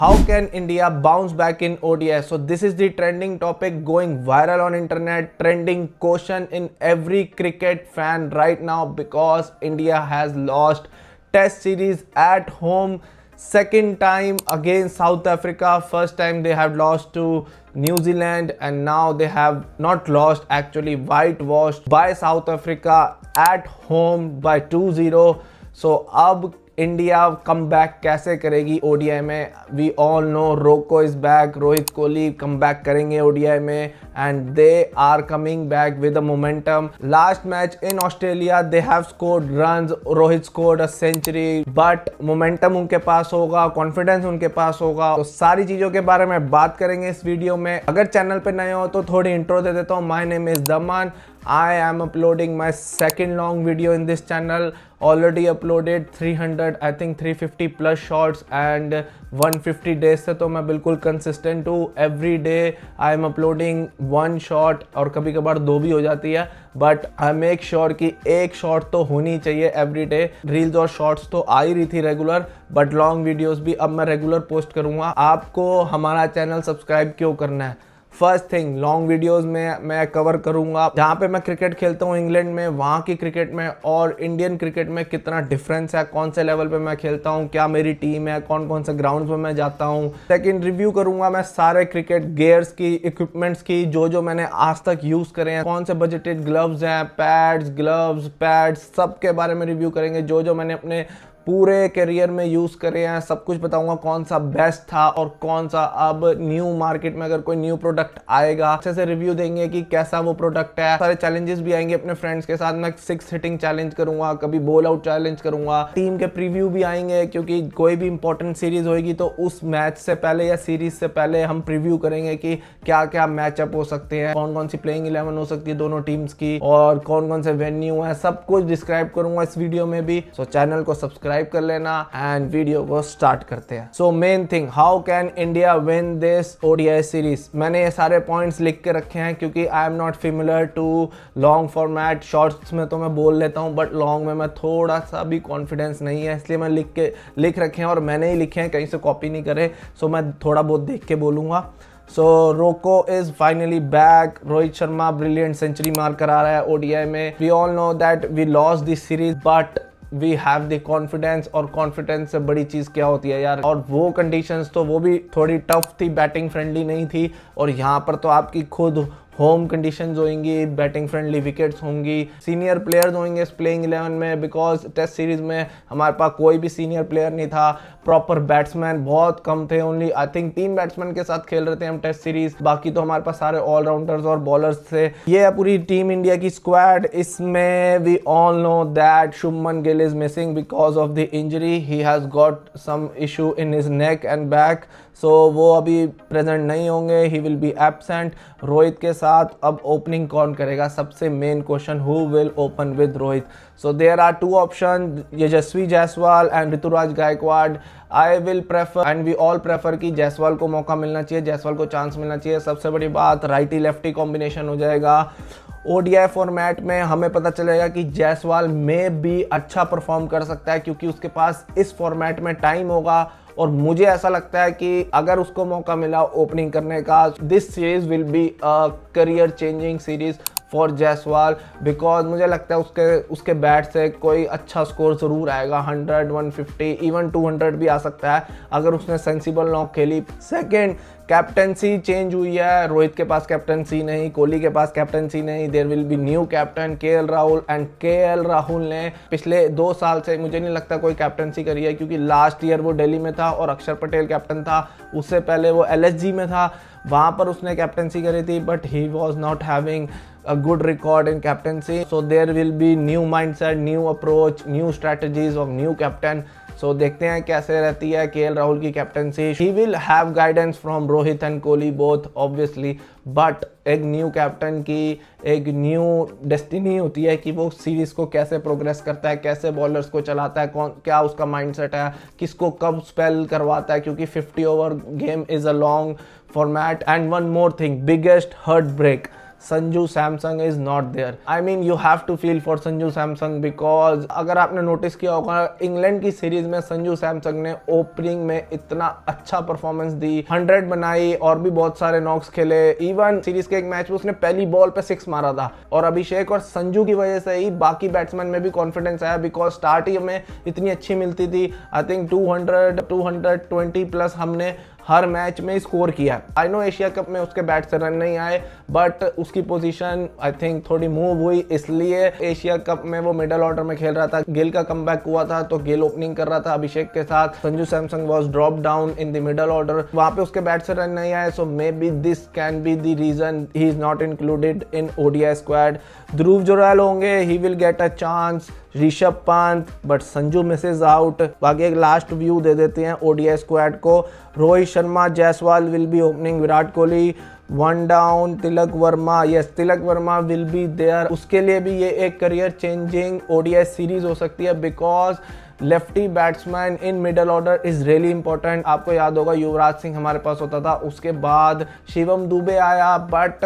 How can India bounce back in ODI? So this is the trending topic going viral on internet, trending question in every cricket fan right now because India has lost test series at home second time against South Africa. First time they have lost to New Zealand and now they have not lost, actually whitewashed by South Africa at home by 2-0. So अब India come back कैसे करेगी ODI में? We all know Roko is back, Rohit Kohli come back करेंगे ODI में and they are coming back with a momentum. Last match in Australia they have scored runs, Rohit scored a century, but momentum उनके पास होगा, confidence उनके पास होगा. तो सारी चीज़ों के बारे में बात करेंगे इस वीडियो में. अगर चैनल पे नए हो तो थोड़ी इंट्रो दे देता हूँ. My name is Daman. I am uploading my second long video in this channel. Already uploaded 300, I think 350 plus shots and 150 days से तो मैं बिल्कुल consistent हूँ. Every day I am uploading one shot और कभी कभार दो भी हो जाती है, but I make sure कि एक shot तो होनी चाहिए every day. Reels और shorts तो आ ही रही थी रेगुलर, but long videos भी अब मैं रेगुलर पोस्ट करूँगा. आपको हमारा चैनल सब्सक्राइब क्यों करना है? फर्स्ट थिंग, लॉन्ग वीडियोस में मैं कवर करूंगा जहाँ पे मैं क्रिकेट खेलता हूँ इंग्लैंड में, वहाँ की क्रिकेट में और इंडियन क्रिकेट में कितना डिफरेंस है, कौन से लेवल पे मैं खेलता हूँ, क्या मेरी टीम है, कौन कौन से ग्राउंड्स में मैं जाता हूँ. सेकंड, रिव्यू करूंगा मैं सारे क्रिकेट गियर्स की, इक्विपमेंट्स की, जो मैंने आज तक यूज़ करे हैं, कौन से बजटेड ग्लव्स हैं, पैड्स सब के बारे में रिव्यू करेंगे. जो मैंने अपने पूरे करियर में यूज़ करे हैं सब कुछ बताऊंगा, कौन सा बेस्ट था और कौन सा अब न्यू मार्केट में अगर कोई न्यू प्रोडक्ट आएगा अच्छे से रिव्यू देंगे कि कैसा वो प्रोडक्ट है. सारे चैलेंजेस भी आएंगे अपने फ्रेंड्स के साथ. मैं 6 हिटिंग चैलेंज करूंगा, कभी बॉल आउट चैलेंज करूंगा. टीम के प्रीव्यू भी आएंगे क्योंकि कोई भी इंपॉर्टेंट सीरीज होगी तो उस मैच से पहले या सीरीज से पहले हम प्रीव्यू करेंगे कि क्या क्या मैचअप हो सकते हैं, कौन कौन सी प्लेइंग 11 हो सकती है दोनों टीम्स की और कौन कौन से वेन्यू है, सब कुछ डिस्क्राइब करूंगा इस वीडियो में भी. सो चैनल को सब्सक्राइब कर लेना एंड वीडियो को स्टार्ट करते हैं. So main thing, how can India win this ODI series? मैंने ये सारे पॉइंट्स लिख के रखे हैं क्योंकि I am not familiar to long format. Shorts में तो मैं बोल लेता हूँ बट लॉन्ग में मैं थोड़ा सा भी कॉन्फिडेंस नहीं है, इसलिए मैं लिख रखे हैं और मैंने ही लिखे हैं, कहीं से कॉपी नहीं करे. सो मैं थोड़ा बहुत देख के बोलूँगा. So Roko is finally back. Rohit Sharma brilliant century मार कर आ रहा है ओडीआई में. We all know that we lost this series but we have the confidence. और कॉन्फिडेंस से बड़ी चीज़ क्या होती है यार? और वो कंडीशंस तो वो भी थोड़ी टफ थी, बैटिंग फ्रेंडली नहीं थी. और यहाँ पर तो आपकी खुद होम कंडीशंस होंगी, बैटिंग फ्रेंडली विकेट्स होंगी, सीनियर प्लेयर्स होंगे इस प्लेइंग 11 में बिकॉज टेस्ट सीरीज में हमारे पास कोई भी सीनियर प्लेयर नहीं था. प्रॉपर बैट्समैन बहुत कम थे, ओनली आई थिंक 3 बैट्समैन के साथ खेल रहे थे हम टेस्ट सीरीज. बाकी तो हमारे पास सारे ऑलराउंडर्स और बॉलर्स थे. ये है पूरी टीम इंडिया की स्क्वाड. इसमें we all know that Shubman Gill is missing because of the injury. He has got some issue in his neck and back. So वो अभी प्रेजेंट नहीं होंगे, he will be absent. Rohit के साथ अब ओपनिंग कौन करेगा? सबसे main question, who will open with Rohit? So there are 2 option, Yashasvi Jaiswal and Ruturaj Gaikwad. I will prefer and we all prefer कि जायसवाल को मौका मिलना चाहिए, जायसवाल को चांस मिलना चाहिए. सबसे बड़ी बात, राइटी लेफ्टी कॉम्बिनेशन हो जाएगा. ओडीआई फॉर्मेट में हमें पता चलेगा कि जायसवाल में भी अच्छा परफॉर्म कर सकता है क्योंकि उसके पास इस फॉर्मेट में टाइम होगा. और मुझे ऐसा लगता है कि अगर उसको मौका मिला ओपनिंग करने का, this series will be a career changing series for Jaiswal because मुझे लगता है उसके बैट से कोई अच्छा स्कोर ज़रूर आएगा. 100, 150, इवन 200 भी आ सकता है अगर उसने सेंसिबल नॉक खेली. सेकेंड, कैप्टनसी चेंज हुई है. रोहित के पास कैप्टनसी नहीं, कोहली के पास कैप्टनसी नहीं. There will be new captain KL Rahul and KL Rahul ने पिछले 2 साल से मुझे नहीं लगता कोई कैप्टनसी करी है क्योंकि लास्ट ईयर वो दिल्ली में था और अक्षर पटेल कैप्टन था. उससे पहले वो एलएसजी में था, वहाँ पर उसने कैप्टनसी करी थी but he was not having a good record in captaincy. So there will be new mindset, new approach, new strategies of new captain. So देखते हैं कैसे रहती है केएल राहुल की captaincy. He will have guidance from Rohit and Kohli both obviously, but एक new captain की एक new destiny होती है कि वो सीरीज को कैसे प्रोग्रेस करता है, कैसे बॉलर्स को चलाता है, क्या उसका माइंडसेट है, किसको कब स्पेल करवाता है क्योंकि 50 over game is a long format. And one more thing, biggest heart break. Sanju Samson is not there. I mean you have to feel for Sanju Samson because अगर आपने नोटिस किया होगा इंग्लैंड की सीरीज में संजू सैमसंग ने ओपनिंग में इतना अच्छा परफॉर्मेंस दी, 100 बनाई और भी बहुत सारे नॉक्स खेले। इवन सीरीज के एक मैच में उसने पहली बॉल पे 6 मारा था और अभिषेक और संजू की वजह से ही बाकी बैट्समैन में भी कॉन्फिडेंस आया बिकॉज स्टार्ट ही हमें इतनी अच्छी मिलती थी। आई थिंक 220 प्लस हमने हर मैच में स्कोर किया। आई नो एशिया कप में उसके बैट से रन नहीं आए बट उसकी पोजीशन आई थिंक थोड़ी मूव हुई, इसलिए एशिया कप में वो मिडल ऑर्डर में खेल रहा था। गिल का कमबैक हुआ था तो गिल ओपनिंग कर रहा था अभिषेक के साथ। Sanju Samson was drop down in the middle order, वहां पे उसके बैट से रन नहीं आए। So maybe this can be the reason he is not included in ODI squad. Dhruv Jurel होंगे, he will get a chance. Rishabh Pant, but Sanju misses out. बाकी एक last view दे देते हैं ओडीआई स्क्वाड को। Rohit Sharma, Jaiswal will be opening, Virat Kohli 1 down, Tilak Varma, yes Tilak Varma will be there. उसके लिए भी ये एक करियर चेंजिंग ओडीआई सीरीज हो सकती है because lefty batsman in middle order is really important. आपको याद होगा युवराज सिंह हमारे पास होता था, उसके बाद शिवम दुबे आया बट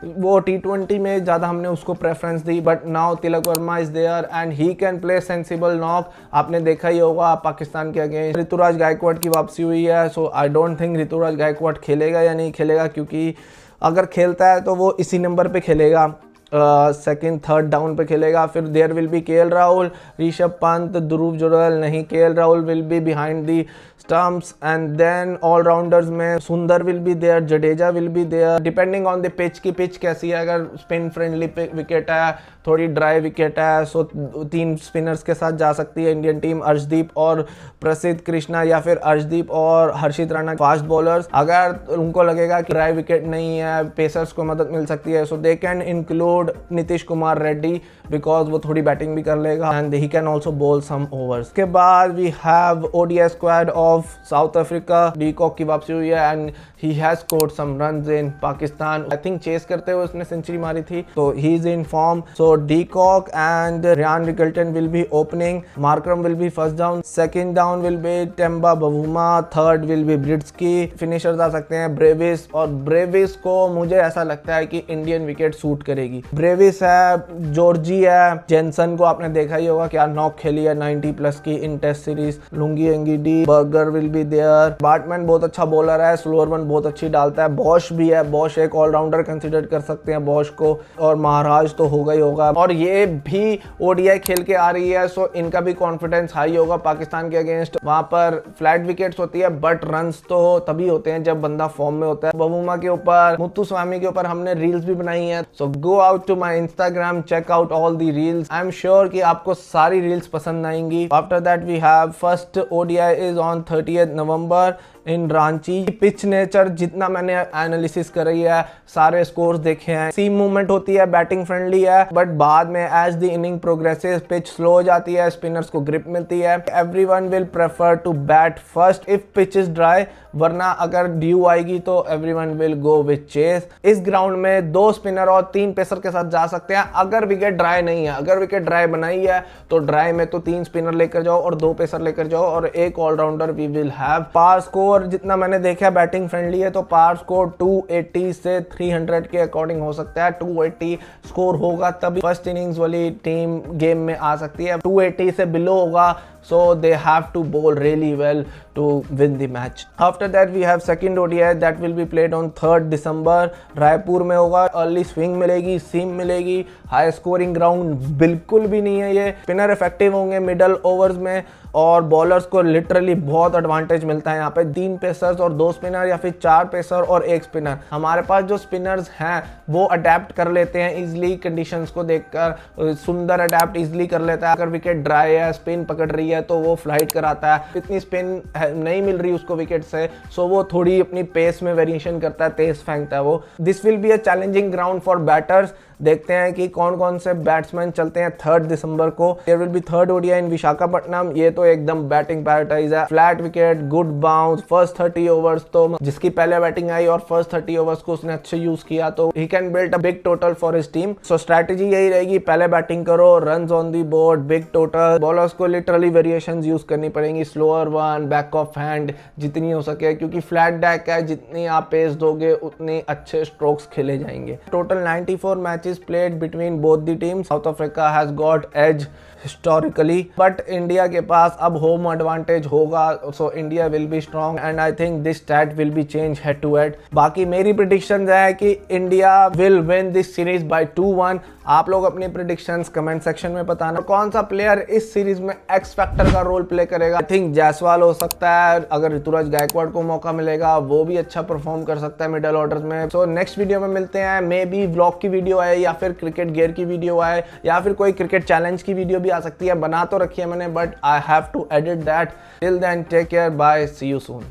वो T20 में ज़्यादा हमने उसको प्रेफरेंस दी। But now Tilak Varma is there and he can play sensible knock. आपने देखा ही होगा पाकिस्तान के अगेंस्ट ऋतुराज गायकवाड़ की वापसी हुई है। So I don't think Ruturaj Gaikwad खेलेगा या नहीं खेलेगा, क्योंकि अगर खेलता है तो वो इसी नंबर पे खेलेगा, सेकंड थर्ड डाउन पे खेलेगा। फिर there will be KL Rahul, Rishabh Pant, Dhruv Jurel नहीं, KL Rahul will be behind the stumps and then all-rounders में Sundar will be there, Jadeja will be there depending on the pitch की पिच कैसी है। अगर स्पिन फ्रेंडली विकेट है, थोड़ी ड्राई विकेट है, सो 3 स्पिनर्स के साथ जा सकती है इंडियन टीम, अर्शदीप और प्रसिद्ध कृष्णा या फिर अर्शदीप और हर्षित राणा फास्ट बॉलर्स। अगर उनको लगेगा कि ड्राई विकेट नहीं है, पेसर्स को मदद मिल सकती है, so they can include Nitish Kumar Reddy because वो थोड़ी बैटिंग भी कर लेगा and he can also bowl some overs. के बाद we have ODI squad of South Africa. De Kock की वापसी हुई है and he has scored some runs in Pakistan. I think chase करते हुए उसने सेंचुरी मारी थी, तो he is in form. So de Kock and Ryan Rickelton will be opening, Markram will be first down, second down will be Temba Bavuma, third will be Breetzke. Finishers आ सकते हैं Brevis, और Brevis को मुझे ऐसा लगता है कि इंडियन विकेट सूट करेगी। ब्रेविस है, जॉर्जी है, जेनसन को आपने देखा ही होगा क्या नॉक खेली है 90 प्लस की in test series. Lungi Ngidi, Burger will be there. Baartman बहुत अच्छा बॉलर है, स्लोअर वन बहुत अच्छी डालता है। बॉश भी है, बॉश एक ऑलराउंडर कंसिडर कर सकते हैं बॉश को, और महाराज तो होगा ही होगा। और ये भी ओडीआई खेल के आ रही है, सो इनका भी कॉन्फिडेंस हाई होगा पाकिस्तान के अगेंस्ट। वहां पर फ्लैट विकेट्स होती है बट रन्स तो तभी होते हैं जब बंदा फॉर्म में होता है। बबूमा के ऊपर, मुत्तुस्वामी के ऊपर हमने रील्स भी बनाई है, so go out to my Instagram, check out all the reels. I am sure कि आपको सारी रील्स पसंद आएंगी। After that we have first ODI is on 30th November in Ranchi. Pitch nature जितना मैंने एनालिसिस करी है, सारे स्कोर्स देखे हैं, सीम मूवमेंट होती है, बैटिंग फ्रेंडली है, बट बाद में as the inning progresses pitch slow हो जाती है, स्पिनर्स को ग्रिप मिलती है। Everyone will prefer to bat first if pitch is dry, वरना अगर ड्यू आएगी तो everyone will go with chase. इस ग्राउंड में 2 स्पिनर और 3 पेसर के साथ जा सकते हैं अगर विकेट ड्राई नहीं है। अगर विकेट ड्राई बनाई है तो ड्राई में तो 3 स्पिनर लेकर जाओ और 2 पेसर लेकर जाओ और एक all rounder we will have. Par score जितना मैंने देखा बैटिंग फ्रेंडली है, तो पार स्कोर 280 से 300 के अकॉर्डिंग हो सकता है। 280 स्कोर होगा तभी फर्स्ट इनिंग्स वाली टीम गेम में आ सकती है। 280 से बिलो होगा so they have to bowl really well to win the match. After that we have second ODI that will be played on 3rd December. Raipur में होगा, अर्ली स्विंग मिलेगी, सीम मिलेगी, हाई स्कोरिंग ग्राउंड बिल्कुल भी नहीं है ये। स्पिनर इफेक्टिव होंगे मिडल ओवर्स में और बॉलर्स को लिटरली बहुत एडवांटेज मिलता है यहाँ पे। 3 पेसर्स और 2 स्पिनर या फिर 4 पेसर और 1 स्पिनर। हमारे पास जो स्पिनर्स हैं वो अडेप्ट कर लेते हैं इजिली कंडीशंस को देखकर। सुंदर अडेप्ट इजिली कर लेता है, अगर विकेट ड्राई है, स्पिन पकड़ रही है तो वो फ्लाइट कराता है। इतनी स्पिन नहीं मिल रही उसको विकेट से, सो वो थोड़ी अपनी पेस में वेरिएशन करता है, तेज फेंकता है वो। This will be a challenging ground for batters देखते हैं कि कौन कौन से बैट्समैन चलते हैं 3 दिसंबर को। There will be third ODI in Visakhapatnam. ये तो एकदम बैटिंग पैराडाइज है, flat wicket, good bounce, first 30 overs तो जिसकी पहले बैटिंग आई और फर्स्ट 30 ओवर्स को उसने अच्छे यूज किया तो he can build a big total for his team. So strategy यही रहेगी, पहले बैटिंग करो, runs on the board, big total. Bowlers को लिटरली वेरिएशंस यूज करनी पड़ेंगी, slower one, back of hand जितनी हो सके, क्योंकि फ्लैट डेक है, जितनी आप पेस दोगे उतने अच्छे स्ट्रोक्स खेले जाएंगे। Total 94 matches played between both the teams. South Africa has got edge historically, but India के पास अब होम एडवांटेज होगा, so India will be strong and I think this stat will be change head to head. बाकी मेरी predictions है कि India will win this series by 2-1। आप लोग अपनी प्रेडिक्शंस कमेंट सेक्शन में बताना। कौन सा प्लेयर इस सीरीज में एक्स फैक्टर का रोल प्ले करेगा? आई थिंक जायसवाल हो सकता है, अगर ऋतुराज गायकवाड़ को मौका मिलेगा वो भी अच्छा परफॉर्म कर सकता है मिडल ऑर्डर में। सो नेक्स्ट वीडियो में मिलते हैं, मे बी व्लॉग की वीडियो आए या फिर क्रिकेट गेयर की वीडियो आए या फिर कोई क्रिकेट चैलेंज की वीडियो भी आ सकती है। बना तो रखी है मैंने, but I have to edit that. Till then take care, bye, see you soon.